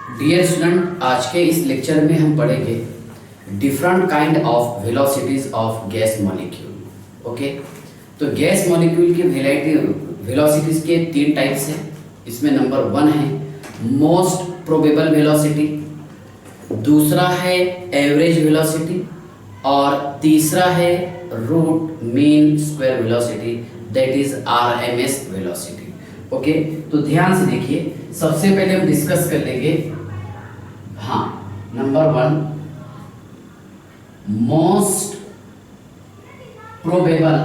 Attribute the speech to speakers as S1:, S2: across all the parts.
S1: Dear student, आज के इस लेक्चर में हम पढ़ेंगे different kind of velocities of gas molecule. Okay, तो गैस मॉलिक्यूल की वेलोसिटीज के तीन टाइप्स हैं। इसमें नंबर 1 है मोस्ट प्रोबेबल वेलोसिटी, दूसरा है एवरेज वेलोसिटी और तीसरा है root mean square velocity, that is RMS velocity. Okay, तो ध्यान से देखिए, सबसे पहले हम डिस्कस कर लेंगे number 1 most probable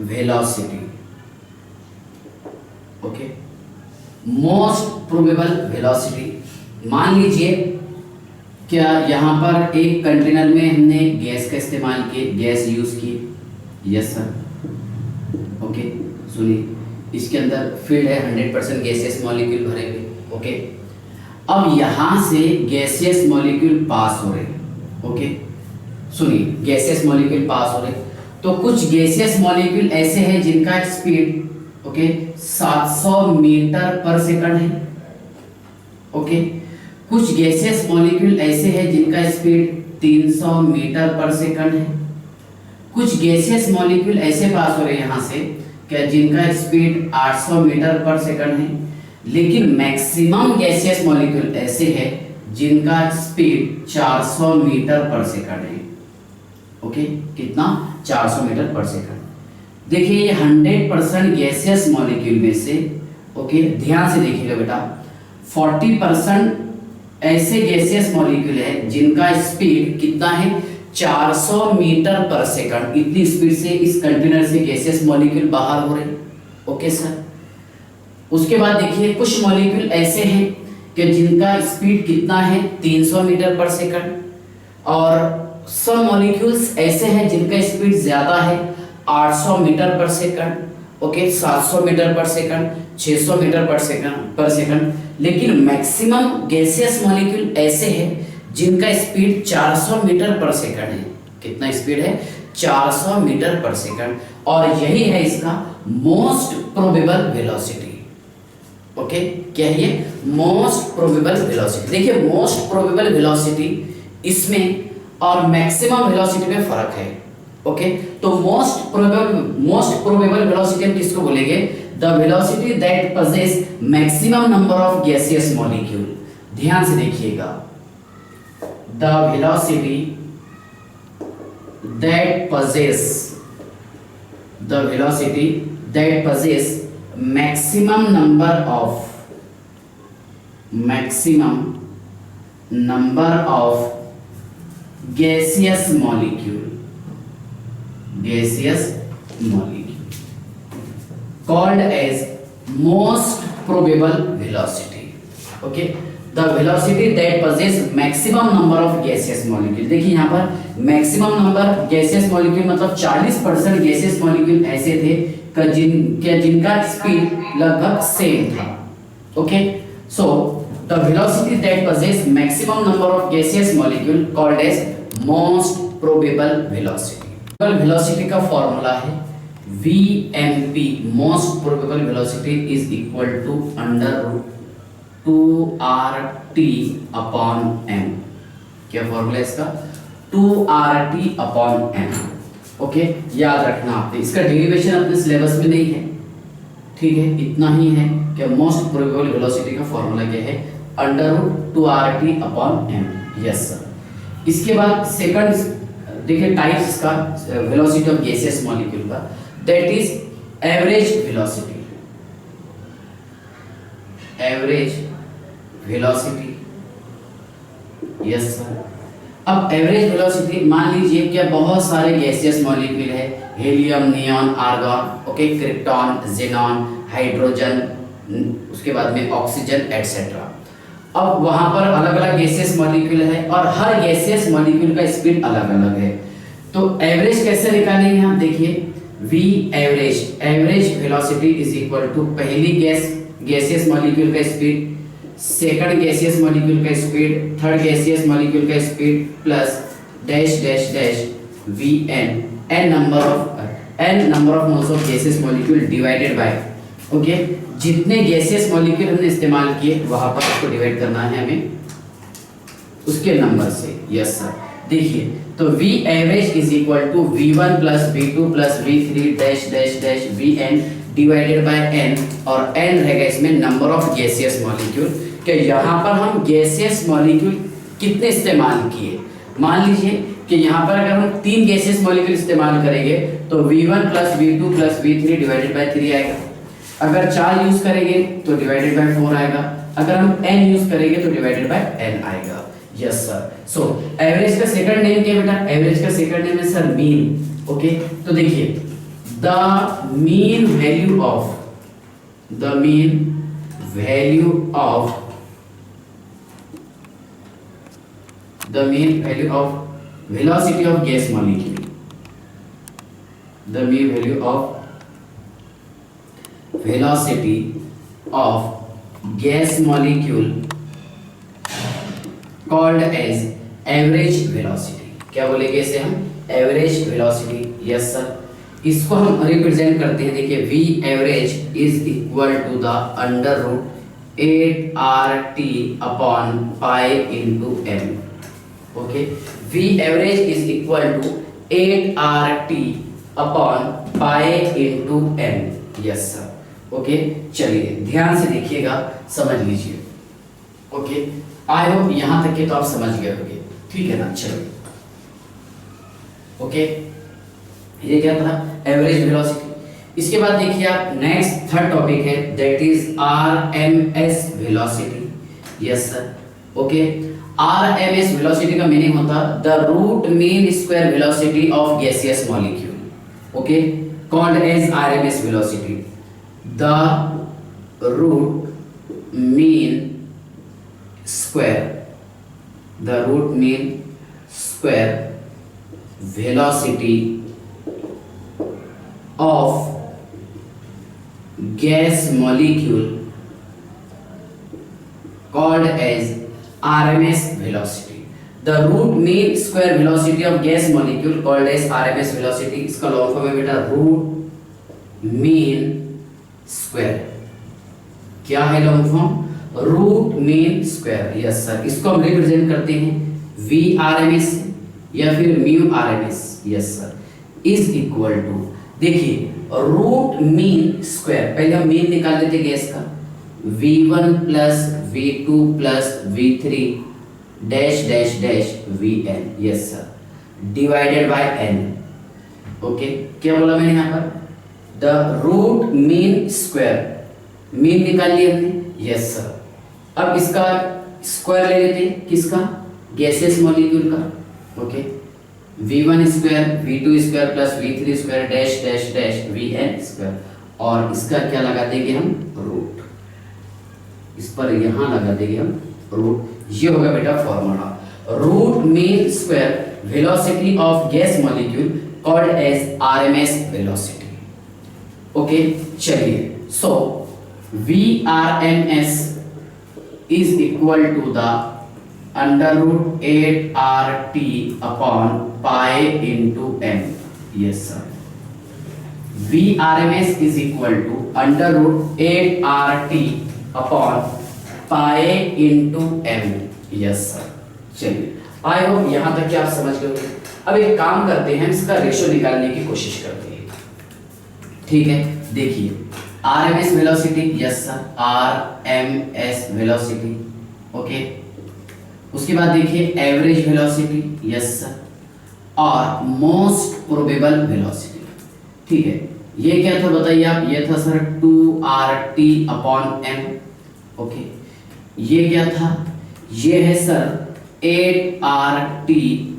S1: velocity. Okay, most probable velocity. मान लीजिए क्या यहाँ पर एक कंटेनर में हमने गैस का इस्तेमाल किए, गैस यूज की। Yes sir. ओके, सुनिए, इसके अंदर फील्ड है 100% गैसियस मॉलिक्यूल भरे हुए। ओके, अब यहाँ से गैसियस मॉलिक्यूल पास हो रहे। ओके, सुनिए, गैसियस मॉलिक्यूल पास हो रहे, तो कुछ गैसियस मॉलिक्यूल ऐसे हैं जिनका स्पीड 700 मीटर पर सेकंड है। ओके, कुछ गैसियस मॉलिक्यूल ऐसे हैं जिनका स्पीड 300 मीटर पर सेकंड है। कुछ गैसियस मॉलिक्यूल ऐसे पास हो रहे हैं यहाँ से क्या जिनका स्पीड 800 मीटर पर सेकंड है। लेकिन मैक्सिमम गैसियस मॉलिक्यूल ऐसे हैं जिनका स्पीड 400 मीटर पर सेकंड है। ओके, कितना? 400 मीटर पर सेकंड। देखिए, ये 100% गैसियस मॉलिक्यूल में से, ओके, ध्यान से देखिएगा बेटा, 40% ऐसे गैसियस मॉलिक्यूल है जिनका स्पीड कितना है? 400 मीटर पर सेकंड। इतनी स्पीड से इस कंटेनर से गैसियस मॉलिक्यूल बाहर हो रहे। Okay sir. उसके बाद देखिए, कुछ मॉलिक्यूल ऐसे हैं कि जिनका स्पीड कितना है? 300 मीटर पर सेकंड। और सब मॉलिक्यूल्स ऐसे हैं जिनका स्पीड ज्यादा है, 800 metre per second. Okay, 700 metre per second, 600 metre per second. लेकिन मैक्सिमम गैसियस मॉलिक्यूल ऐसे हैं जिनका स्पीड 400 मीटर पर सेकंड है। कितना स्पीड है? 400 मीटर पर सेकंड। और यही है इसका मोस्ट प्रोबेबल वेलोसिटी। ओके, क्या है ये? Most probable velocity. देखिए, मोस्ट प्रोबेबल वेलोसिटी इसमें और मैक्सिमम वेलोसिटी में फर्क है। ओके, तो मोस्ट प्रोबेबल वेलोसिटी हम किसको बोलेंगे? The velocity that possesses maximum number of gaseous molecule. ध्यान से देखिएगा, the velocity that possess maximum number of gaseous molecule called as most probable velocity. Okay, the velocity that possess maximum number of gaseous molecule। देखिए यहाँ पर maximum number gaseous molecule मतलब 40% gaseous molecule ऐसे थे जिनका स्पीड लगभग same था। Okay, so the velocity that possess maximum number of gaseous molecule called as most probable velocity। Velocity का फॉर्मूला है VMP, most probable velocity is equal to under 2RT upon m। क्या formula इसका? 2RT upon m। Okay, याद रखना आपने, इसका derivation अपने syllabus में नहीं है। ठीक है, इतना ही है कि मोस्ट प्रोबेबल वेलोसिटी का फॉर्मूला क्या है? Under 2RT upon m। Yes sir. इसके बाद सेकंड देखिए टाइप्स इसका वेलोसिटी ऑफ गैसियस मॉलिक्यूल का, that is average velocity. Average velocity, yes sir. अब एवरेज वेलोसिटी मान लीजिए कि बहुत सारे गैसियस मॉलिक्यूल है, helium, neon, argon, okay, krypton, xenon, hydrogen, उसके बाद में ऑक्सीजन एटसेट्रा। अब वहां पर अलग अलग गैसियस मॉलिक्यूल है और हर गैसियस मॉलिक्यूल का स्पीड अलग अलग है। तो एवरेज कैसे निकालेंगे हम? देखिए, V average velocity is equal to पहली गैसियस मॉलिक्यूल का स्पीड, सेकंड गैसियस मॉलिक्यूल का स्पीड, थर्ड गैसियस मॉलिक्यूल का speed plus dash dash dash Vn, n number of moles of gaseous molecule divided by okay, जितने gaseous molecule हमने इस्तेमाल किए वहां पर उसको डिवाइड करना है हमें उसके नंबर से। यस सर, देखिए तो V average is equal to V1 plus V2 plus V3 dash dash dash Vn divided by n, और n रहेगा इसमें नंबर ऑफ गैसियस मॉलिक्यूल, कि यहाँ पर हम गैसियस मॉलिक्यूल कितने इस्तेमाल किए। मान लीजिए कि यहाँ पर अगर हम 3 गैसियस मॉलिक्यूल इस्तेमाल करेंगे तो V1 plus V2 plus V3 divided by 3 आएगा। अगर 4 यूज करेंगे तो डिवाइडेड बाय 4 आएगा। अगर हम n यूज करेंगे तो डिवाइडेड बाय n आएगा। यस सर, सो एवरेज का सेकंड नेम क्या है बेटा? एवरेज का सेकंड नेम है सर मीन। ओके, तो देखिए the mean value of velocity of gas molecule, the mean value of velocity of gas molecule called as average velocity। क्या बोलेंगे इसे हम? average velocity। यस सर, इसको हम रिप्रेजेंट करते हैं, देखिए V average is equal to the under root 8RT upon pi into m। Okay, V average is equal to 8RT upon pi into m। Yes sir, okay, चलिए ध्यान से देखिएगा, समझ लीजिए। ओके, आई होप यहां तक के तो आप समझ गए होंगे, ठीक है ना? चलिए, ओके, ये क्या था? Average velocity. इसके बाद देखिए आप नेक्स्ट थर्ड टॉपिक है, that is RMS velocity. Yes sir, okay, RMS velocity का मीनिंग होता the root mean square velocity of gaseous molecule, okay, called as RMS velocity. The root mean square velocity of gas molecule called as RMS velocity। The root mean square velocity of gas molecule called as RMS velocity। इसका long form है बेटा root mean square. क्या है long form? Root mean square. Yes sir, इसको हम represent करते हैं VRMS या फिर mu RMS। Yes sir, is equal to, देखिए रूट मीन स्क्वायर, पहले हम मीन निकाल लेते गैस का, V1 plus V2 plus V3 dash dash dash Vn। Yes sir, divided by n। Okay, क्या बोला मैंने यहाँ पर? The root mean square, mean निकाल लिया हमने। यस सर, अब इसका स्क्वायर ले लेते हैं, किसका? गैसियस मॉलिक्यूल का। Okay, V1 square V2 square plus V3 square dash dash dash Vn square, और इसका क्या लगा देंगे हम? रूट। इस पर यहां लगा देंगे हम रूट। ये होगा बेटा formula, root mean square velocity of gas molecule called as RMS velocity. Okay, चलिए, so VRMS is equal to the under root 8RT upon pi into m। Yes sir, VRMS is equal to under root 8RT upon pi into m। Yes sir, चलिए I hope यहां तक कि आप समझ गए। अब एक काम करते हैं, इसका रेशियो निकालने की कोशिश करते हैं, ठीक है? देखिए RMS velocity, yes sir, RMS velocity. Okay, उसके बाद देखिए एवरेज वेलोसिटी, यस सर, और मोस्ट प्रोबेबल वेलोसिटी। ठीक है, ये क्या था बताइए आप? ये था sir 2RT upon m। Okay, ये क्या था? ये है sir 8RT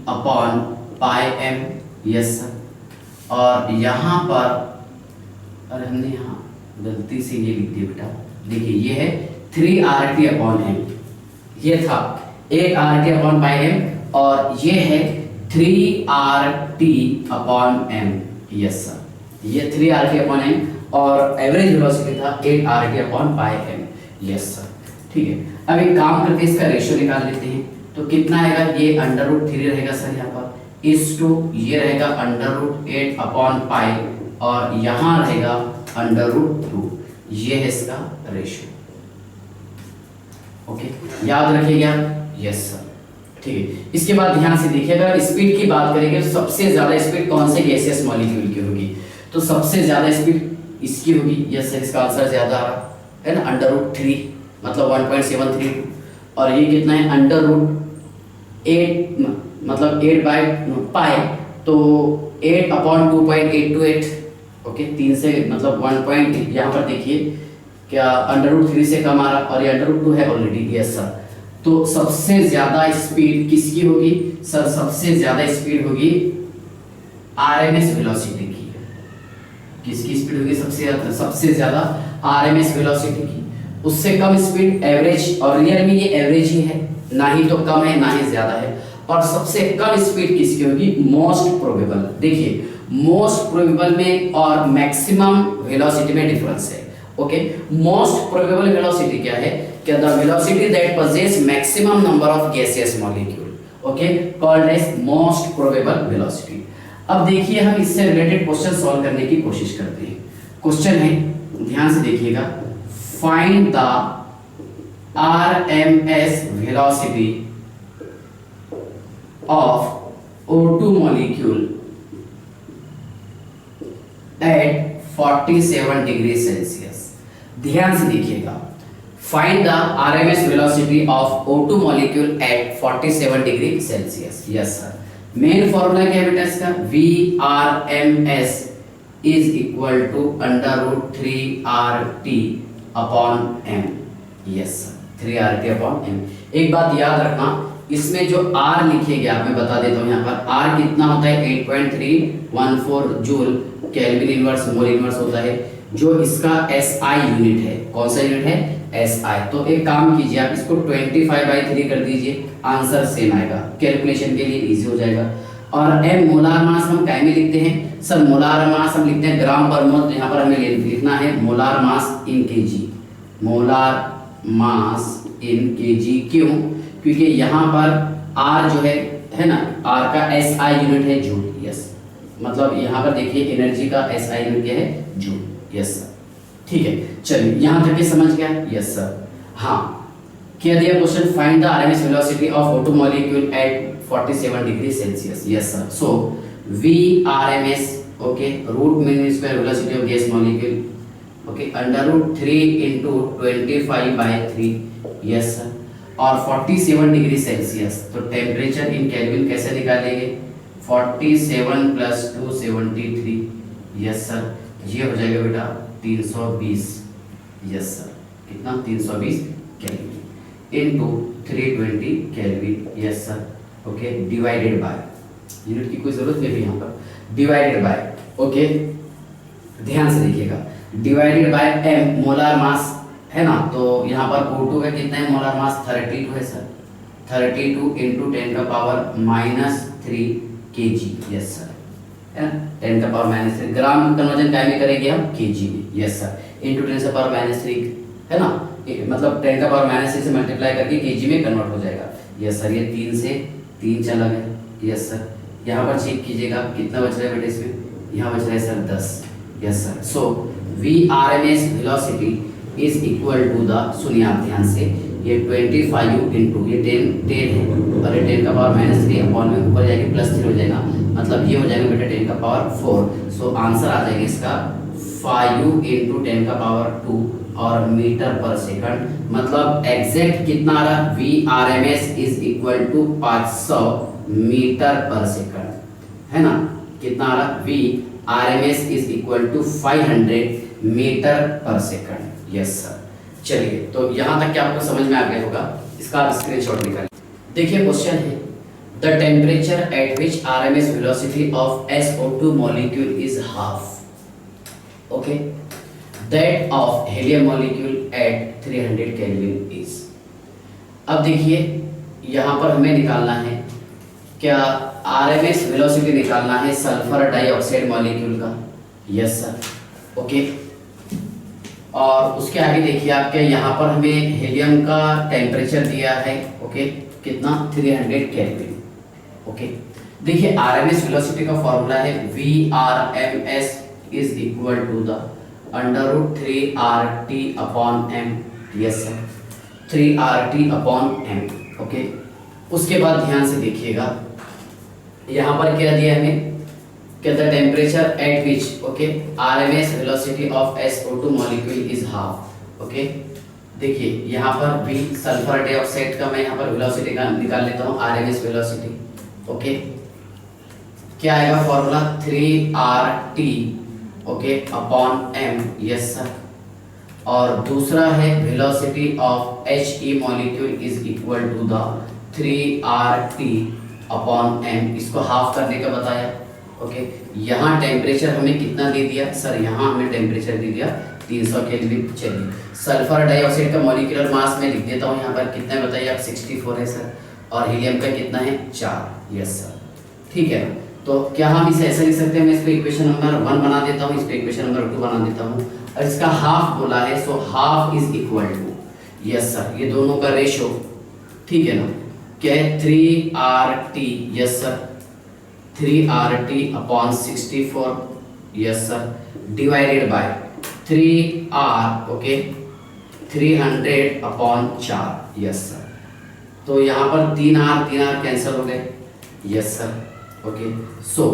S1: upon pi m। Yes sir, और यहाँ पर, अरे हमने यहाँ गलती से ये लिख दिया बेटा, देखिए ये है 3RT अपॉन m। ये था 8RT अपॉन पाई m, और ये है 3RT upon m। Yes sir, ये 3RT अपॉन m, और एवरेज वेलोसिटी था 8RT upon pi m। Yes sir, ठीक है। अब एक काम करके इसका रेशियो निकाल लेते हैं, तो कितना आएगा? ये अंडर रूट 3 रहेगा सर यहाँ पर, इस टू ये रहेगा अंडर रूट 8 अपॉन पाई, और यहाँ रहेगा अंडर रूट 2। ये है इसका रेशियो। ओके, याद रखिएगा। यस सर, ठीक है। इसके बाद ध्यान से देखिएगा, स्पीड की बात करेंगे तो सबसे ज्यादा स्पीड कौन से गैसियस मॉलिक्यूल की होगी? तो सबसे ज्यादा स्पीड इसकी होगी। यस सर, इसका आंसर ज्यादा आ रहा है ना, √3 मतलब 1.732। और ये कितना है? √8 मतलब 8/पाई, तो 8/2.828। ओके, 3 से मतलब 1 पॉइंट, यहाँ पर देखिए क्या √3 से कम आ रहा, और ये √2 है ऑलरेडी। यस सर, तो सबसे ज्यादा स्पीड किसकी होगी सर? सबसे ज्यादा स्पीड होगी आरएमएस वेलोसिटी की। किसकी स्पीड होगी सबसे ज्यादा? आरएमएस वेलोसिटी की। उससे कम स्पीड एवरेज, और रियल में ये एवरेज ही है, ना ही तो कम है ना ही ज्यादा है। और सबसे कम स्पीड किसकी होगी? Most probable. देखिए, मोस्ट प्रोबेबल में और मैक्सिमम वेलोसिटी में डिफरेंस है। ओके, मोस्ट प्रोबेबल वेलोसिटी क्या है? क्या the velocity that possesses maximum number of gaseous molecule, okay, called as most probable velocity. अब देखिए, हम इससे रिलेटेड क्वेश्चन सॉल्व करने की कोशिश करते हैं। क्वेश्चन है, ध्यान से देखिएगा, find the RMS velocity of O2 molecule at 47 degree Celsius. ध्यान से देखिएगा, find the RMS velocity of O2 molecule at 47 degree Celsius. Yes sir, main formula क्या है बेटा इसका? VRMS is equal to √3RT/m। Yes sir, 3RT/m। एक बात याद रखना, इसमें जो R लिखेगा, मैं बता देता हूँ यहाँ पर R कितना होता है? 8.314 joule kelvin inverse mole inverse होता है। जो इसका SI यूनिट है, कौन सा यूनिट है? SI। तो एक काम कीजिए, आप इसको 25/3 कर दीजिए, आंसर सेम आएगा, कैलकुलेशन के लिए इजी हो जाएगा। और M मोलार मास हम क्या में लिखते हैं सर? मोलार मास हम लिखते हैं ग्राम पर मोल, तो यहाँ पर हमें लिखना है मोलार मास इन kg। मोलार मास इन kg, क्यों? क्योंकि यहाँ पर R जो है ना, R का SI यूनिट है जूल। यस, मतलब यहाँ पर देखिए एनर्जी का SI यूनिट क्या है? जूल। यस सर, ठीक है। चलिए, यहाँ तक के समझ गया? Yes sir. हाँ, क्या दिया question? Find the RMS velocity of O2 molecule at 47 degree Celsius. Yes sir, so VRMS, okay, root mean square velocity of gas molecule, okay, √3 × 25/3। Yes sir, और 47 डिग्री सेल्सियस, तो टेम्परेचर इन केल्विन कैसे निकालेंगे? 47 + 2 73। Yes sir, ये हो जाएगा बेटा 320। Yes sir, कितना? 320 kelvin into 320 kelvin. Yes sir, okay, divided by, unit की कोई जरूरत नहीं है यहाँ पर, डिवाइडेड बाय, ओके, ध्यान से देखिएगा, divided by m molar mass है ना। तो यहाँ पर O2 का कितना है मोलार मास? 32 है सर, 32 × 10⁻³ kg। यस सर, है ना, 10⁻³ ग्राम कन्वर्जन काय में करेंगे हम? kg में। यस सर, × 10⁻³ है ना, मतलब 10⁻³ से मल्टीप्लाई करके kg में कन्वर्ट हो जाएगा। यस सर, ये 3 से 3 चला गया। यस सर, यहाँ पर चेक कीजिएगा कितना बच रहा है बेटे इसमें? यहाँ बच रहा है sir 10। Yes sir, so VRMS velocity is equal to the, सुनिए आप ध्यान से, ये 25 इंटू ये 10 है, और ये 10⁻³ अपॉन में ऊपर जाके +3 हो जाएगा, मतलब ये हो जाएगा बेटा 10⁻⁴। सो आंसर आ जाएगा इसका 5 × 10⁻², और मीटर पर सेकंड, मतलब एग्जैक्ट कितना आ रहा? VRMS is equal to 500 metre per second, है ना। कितना आ रहा? VRMS is equal to 500 metre per second. Yes sir, चलिए, तो यहाँ तक क्या आपको समझ में आ गया होगा? इसका आप स्क्रीनशॉट निकालिए। देखिए क्वेश्चन है, the temperature at which RMS velocity of SO2 molecule is half, okay, that of helium molecule eight 300 kelvin is. अब देखिए, यहाँ पर हमें निकालना है क्या? आरएमएस वेलोसिटी निकालना है सल्फर डाइऑक्साइड मॉलिक्यूल का। यस सर, ओके, और उसके आगे देखिए आपके यहाँ पर हमें हीलियम का टेम्परेचर दिया है, ओके, कितना? 300 केल्विन। ओके, देखिए आरएमएस वेलोसिटी का फॉर्मूला है VRMS is equal to the under root 3RT upon M, yes sir, 3RT upon M. Okay, उसके बाद ध्यान से देखिएगा, यहाँ पर क्या दिया है हमें, कि the temperature at which, okay, RMS velocity of SO2 molecule is half. Okay, देखिए यहाँ पर भी सल्फर डाइऑक्साइड का मैं यहाँ पर वेलोसिटी का निकाल लेता हूँ, RMS वेलोसिटी। ओके, क्या आएगा formula, 3RT, okay, upon M, yes sir. और दूसरा है velocity of He molecule is equal to the 3RT upon M, इसको हाफ करने का बताया। ओके, यहाँ टेम्परेचर हमें कितना दे दिया सर, यहाँ हमें टेम्परेचर दे दिया 300 केल्विन। चलिए, सल्फर डाइऑक्साइड का मॉलिक्यूलर मास में लिख देता हूँ यहाँ पर, कितना है बताइए आप, 64 है सर, और हीलियम का कितना है, 4, यस सर। ठीक है ना, तो क्या हम इसे ऐसा लिख सकते हैं, मैं इसको इक्वेशन नंबर 1 बना देता हूँ, इसको इक्वेशन नंबर 2 बना देता हूँ, और इसका हाफ बोला है, so half is equal to, yes sir, ये दोनों का रेशो, ठीक है ना, क्या है, 3RT, yes sir, 3RT upon 64, yes sir, divided by 3R, okay, 300 upon 4, yes sir. तो यहाँ पर 3R कैंसिल हो गए, yes sir. Okay, so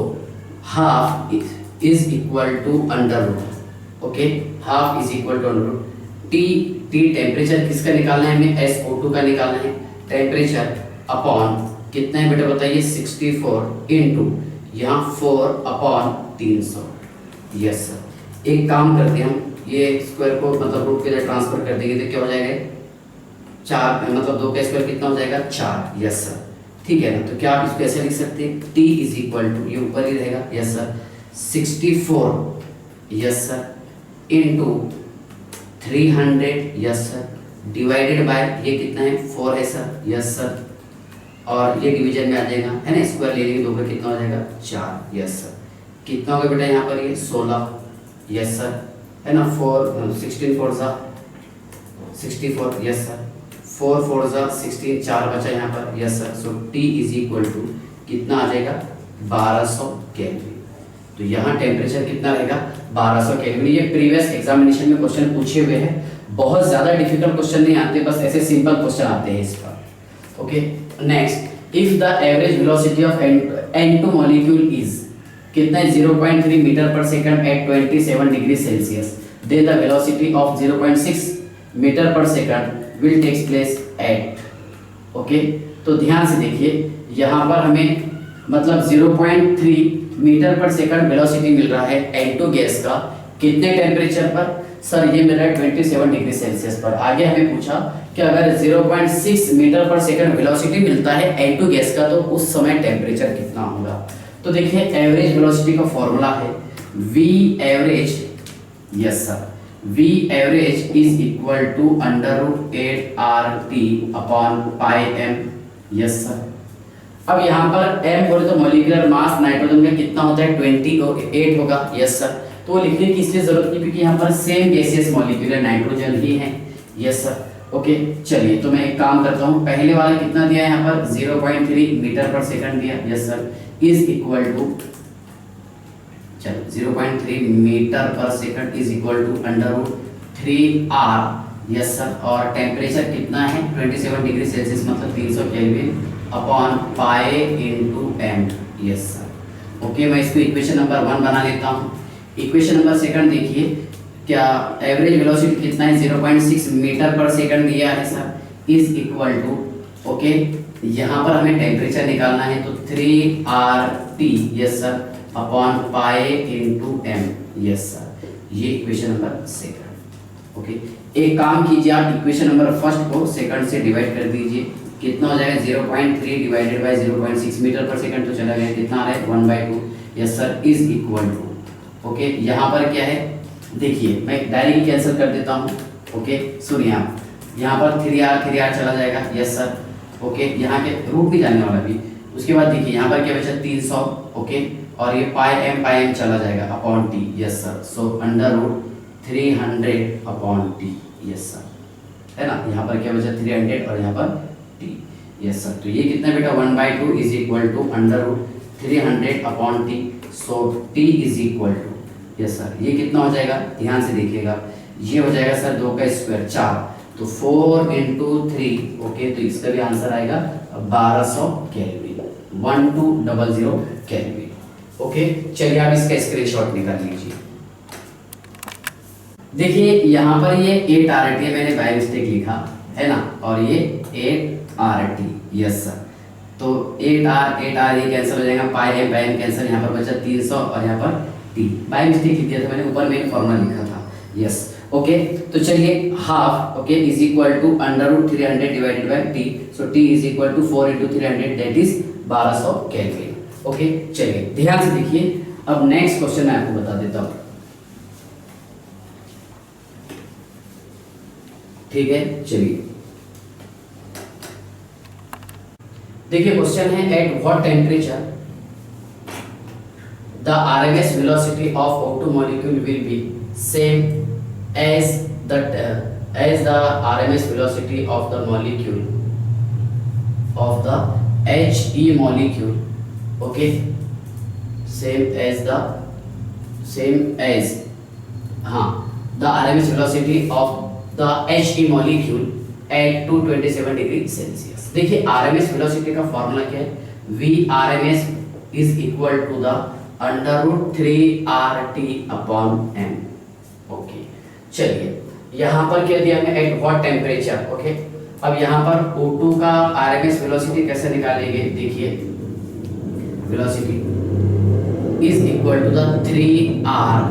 S1: half is equal to under root, okay, half is equal to under root, T temperature किसका निकालना है हमें, SO2 का निकालना है, टेम्परेचर अपॉन कितना है बेटा बताइए, 64 इंटू यहाँ 4 अपॉन 300, यस सर। एक काम करते हैं हम, ये स्क्वायर को मतलब रूट के लिए ट्रांसफर कर देंगे तो क्या हो जाएगा, 4, मतलब 2 का स्क्वायर कितना हो जाएगा, 4, यस सर। ठीक है ना, तो क्या आप इसको ऐसे लिख सकते हैं, T इज इक्वल टू, ये ऊपर ही रहेगा, yes sir, 64, yes sir, into 300, yes sir, divided bye ये कितना है, 4 है सर, यस सर, और ये डिवीजन में आ जाएगा, है ना, स्क्वायर ले लेंगे 2 का कितना हो जाएगा, 4, यस सर। कितना होगा बेटा यहाँ पर, ये 16, यस सर, है ना, 16 4 सा 64, यस सर, 4 4 सा 16, 4 बचा यहाँ पर, yes sir. So T is equal to कितना आ जाएगा, 1200 केल्विन। तो यहाँ टेम्परेचर कितना रहेगा, 1200 केल्विन। ये प्रीवियस एग्जामिनेशन में क्वेश्चन पूछे हुए हैं, बहुत ज्यादा डिफिकल्ट क्वेश्चन नहीं आते, बस ऐसे सिंपल क्वेश्चन आते हैं इस पर। Okay, next, if the average velocity of N2 molecule is कितना है, 0.3 metre per second at 27 degree Celsius, then the velocity of 0.6 metre per second will takes place at. Okay, तो ध्यान से देखिए, यहाँ पर हमें मतलब 0.3 मीटर पर सेकंड वेलोसिटी मिल रहा है N2 गैस का, कितने टेम्परेचर पर सर, ये मेरा 27 डिग्री सेल्सियस पर। आगे हमें पूछा कि अगर 0.6 मीटर पर सेकंड वेलोसिटी मिलता है N2 गैस का, तो उस समय टेम्परेचर कितना होगा। तो देखिए, एवरेज वेलोसिटी का फॉर्मूला है V average, yes sir, V average is equal to under root 8RT upon pi m, yes sir. अब यहाँ पर m बोले तो मॉलिक्यूलर मास नाइट्रोजन का कितना होता है, 28 होगा, यस सर। तो वो लिखने की इसलिए जरूरत नहीं, क्योंकि यहाँ पर सेम गैसियस मॉलिक्यूलर नाइट्रोजन ही है, यस सर। ओके, चलिए, तो मैं एक काम करता हूँ, पहले वाला कितना दिया है यहाँ पर, 0.3 मीटर पर सेकंड दिया, yes sir, is equal to, चलो 0.3 metre per second is equal to under root 3R, yes sir, और टेम्परेचर कितना है, 27 डिग्री सेल्सियस, मतलब 300 kelvin upon pi into m, yes sir. Okay, मैं इसको इक्वेशन नंबर 1 बना लेता हूँ। इक्वेशन नंबर सेकंड देखिए, क्या एवरेज वेलोसिटी कितना है, 0.6 मीटर पर सेकंड दिया है sir, is equal to, okay, यहाँ पर हमें टेम्परेचर निकालना है, तो 3RT, yes sir, upon pi into m, yes sir. ये इक्वेशन नंबर सेकंड। ओके, एक काम कीजिए, आप इक्वेशन नंबर फर्स्ट को सेकंड से डिवाइड कर दीजिए, कितना हो जाएगा, 0.3 divided by 0.6 metre per second, तो चला गया, कितना आ रहा है, 1/2, yes sir, is equal to, okay, यहाँ पर क्या है, देखिए मैं डायरेक्टली कैंसिल कर देता हूँ। ओके, सुनिए आप, यहाँ पर 3R चला जाएगा, यस सर। ओके, यहाँ के रूट भी जाने वाला भी। उसके बाद देखिए यहाँ पर क्या बचा, 300, ओके, और ये पाई m चला जाएगा upon t, yes sir. So under root 300 upon t, yes sir, है ना। यहाँ पर क्या बचा, 300 और यहाँ पर t, यस सर। तो ये कितना बेटा, 1/2 is equal to under root 300 upon t। So t is equal to yes sir, ये कितना हो जाएगा ध्यान से देखिएगा, ये हो जाएगा सर 2 का स्क्वायर 4, तो 4 इंटू 3, ओके, तो इसका भी आंसर आएगा 1200 केल्विन, 1200 केल्विन। ओके, चलिए आप इसका स्क्रीनशॉट निकाल लीजिए। देखिए यहाँ पर ये 8 RT है, मैंने बाय मिस्टेक लिखा है ना, और ये 8 RT, यस सर, तो 8R ये कैंसिल हो जाएगा, पाई है पाई कैंसिल, यहाँ पर बचा 300 और यहाँ पर T, बाय मिस्टेक लिख दिया था मैंने, ऊपर मेन फॉर्मूला लिखा था, यस। ओके, तो चलिए half, okay, is equal to √300 divided by T, so T is equal to 4 into 300 that is 1200 kelvin. Okay, चलिए ध्यान से देखिए, अब नेक्स्ट क्वेश्चन मैं आपको बता देता हूँ, ठीक है। चलिए देखिए क्वेश्चन है, at what temperature the RMS velocity of O2 molecule will be same as the RMS velocity of the molecule of the He molecule, okay, same as the RMS velocity of the He molecule at 227 degree Celsius. देखिए RMS velocity का formula क्या है, VRMS is equal to the √3RT upon m। Okay, चलिए यहाँ पर क्या दिया हमें, एट व्हाट टेम्परेचर, ओके। अब यहाँ पर O2 का RMS वेलोसिटी कैसे निकालेंगे, देखिए velocity is equal to the 3R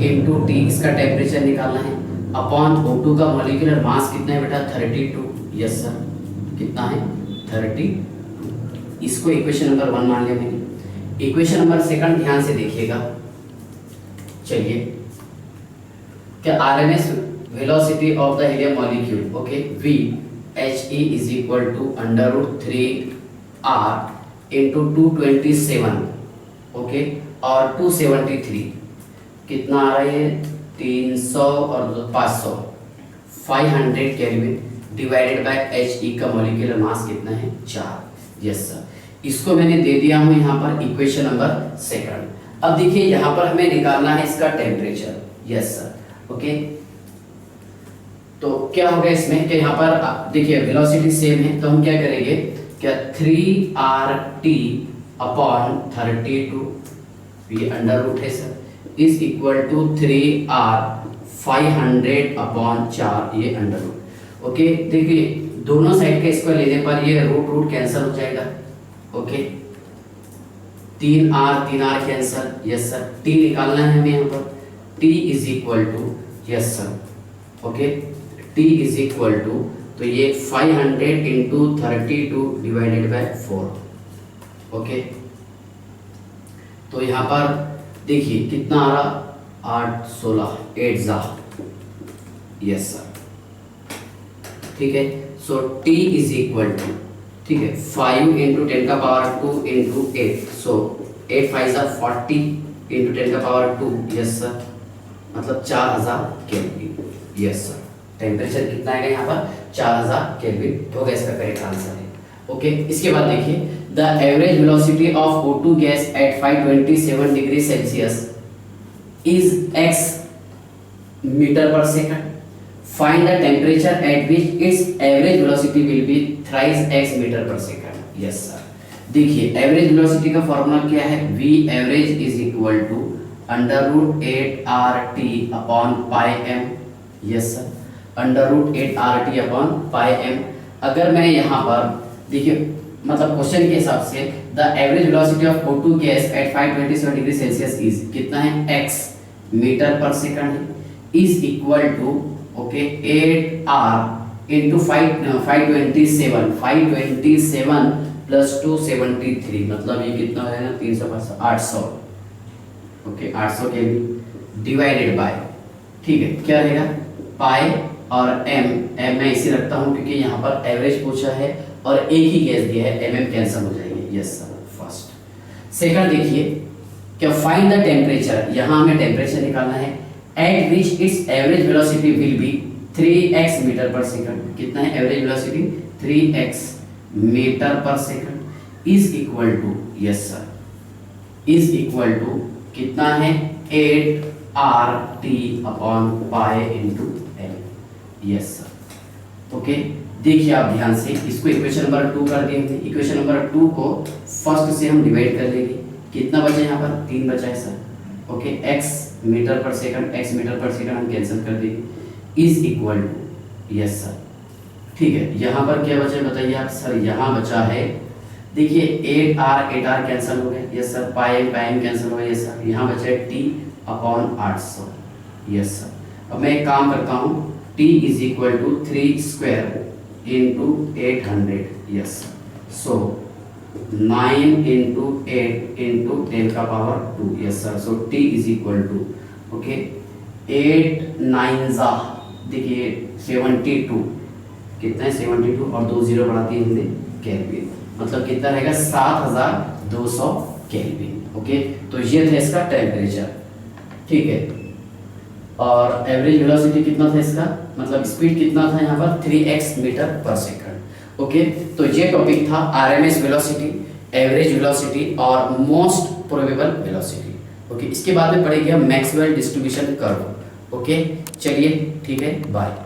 S1: into T, इसका टेम्परेचर निकालना है, अपॉन O2 का मॉलिक्यूलर मास कितना है बेटा 32, यस सर, कितना है 32, इसको इक्वेशन नंबर 1 मान लिया मैंने। इक्वेशन नंबर 2 ध्यान से देखिएगा, चलिए क्या RMS velocity of the helium molecule, okay, V He is equal to √3R into 227, okay, और 273 कितना आ रहा है 300 और 500 500 केल्विन डिवाइडेड बाय He का मॉलिक्यूलर मास कितना है 4, यस सर, इसको मैंने दे दिया हूं यहाँ पर इक्वेशन नंबर 2। अब देखिए यहाँ पर हमें निकालना है इसका टेम्परेचर, यस सर, ओके, तो क्या होगा इसमें कि यहाँ पर देखिए वेलोसिटी सेम है, तो हम क्या करेंगे, क्या 3RT अपॉन 32, ये अंडर रूट है sir, is equal to 3R 500 upon 4, ये अंडर रूट। ओके, देखिए दोनों साइड का स्क्वायर लेने पर ये रूट कैंसिल हो जाएगा, okay, 3R cancel, yes sir, T निकालना है हमें यहाँ पर, T is equal to, yes sir, okay, T is equal to, तो ये 500 इंटू 32 डिवाइडेड बाय 4, ओके, तो यहाँ पर देखिए कितना आ रहा 8 16 8 जा, यस सर, ठीक है, सो T इज इक्वल टू, ठीक है, 5 इंटू 10 का पावर 2 इंटू 8, सो 8 5 जा 40 इंटू 10 का पावर 2, यस सर, मतलब 4000 केल्विन, यस सर, टेम्परेचर कितना आएगा यहाँ पर 4000 केल्विन होगा, इसका करेक्ट आंसर है। ओके, इसके बाद देखिए the average velocity of O2 gas at 527 degree Celsius is x metre per second, find the temperature at which it's average velocity will be thrice x metre per second, yes sir. देखिए average velocity का formula क्या है, v average is equal to √8RT upon pi m, yes sir, √8RT upon pi m। अगर मैं यहाँ पर देखिए मतलब क्वेश्चन के हिसाब से the average velocity of O2 gas at 527 degree Celsius is कितना है x मीटर पर सेकंड है, is equal to, okay, 8R into 527 plus 273, मतलब ये कितना है ना 300 800, ओके, 800 केल्विन डिवाइडेड बाय, ठीक है, क्या रहेगा पाई और m मैं इसे रखता हूँ क्योंकि यहाँ पर एवरेज पूछा है और एक ही गैस दिया है, mm कैंसिल हो जाएंगे, यस सर, फर्स्ट। सेकंड देखिए क्या फाइंड द टेम्परेचर, यहाँ हमें टेम्परेचर निकालना है at which it's average velocity will be 3x metre per second, कितना है average velocity 3x metre per second, is equal to, yes sir, is equal to कितना है 8 R T upon pi into L. Yes sir. Okay, देखिए आप ध्यान से इसको equation number 2 कर दिए हमने। इक्वेशन नंबर 2 को फर्स्ट से हम डिवाइड कर लेंगे। कितना बचा यहाँ पर? 3 बचा है sir. Okay, x metre per second, x metre per second हम कैंसिल कर देंगे, is equal to, yes sir ठीक है। यहाँ पर क्या बचा है बताइए आप? सर यहाँ बचा है, देखिए 8r कैंसिल हो गया, यस सर। पाई कैंसिल हो गया, यस सर। यहाँ बचा है t अपॉन 800, यस सर। अब मैं एक काम करता हूँ, t is equal to 3 square into 800, yes sir. So 9 into 8 into 10 का power 2, yes sir. So t is equal to, okay, 8 9 जा, देखिए 72, कितना है 72 और 2 जीरो बढ़ाती है हमने, केल्विन। मतलब कितना रहेगा? 7200 केल्विन। ओके, तो ये था इसका टेम्परेचर, ठीक है। और एवरेज वेलोसिटी कितना था इसका, मतलब स्पीड कितना था यहाँ पर? 3x metre per second. Okay, तो ये टॉपिक था आरएमएस वेलोसिटी, एवरेज वेलोसिटी और मोस्ट प्रोबेबल वेलोसिटी। ओके, इसके बाद में पढ़ेंगे हम मैक्सवेल डिस्ट्रीब्यूशन कर्व। ओके, चलिए ठीक है, बाय।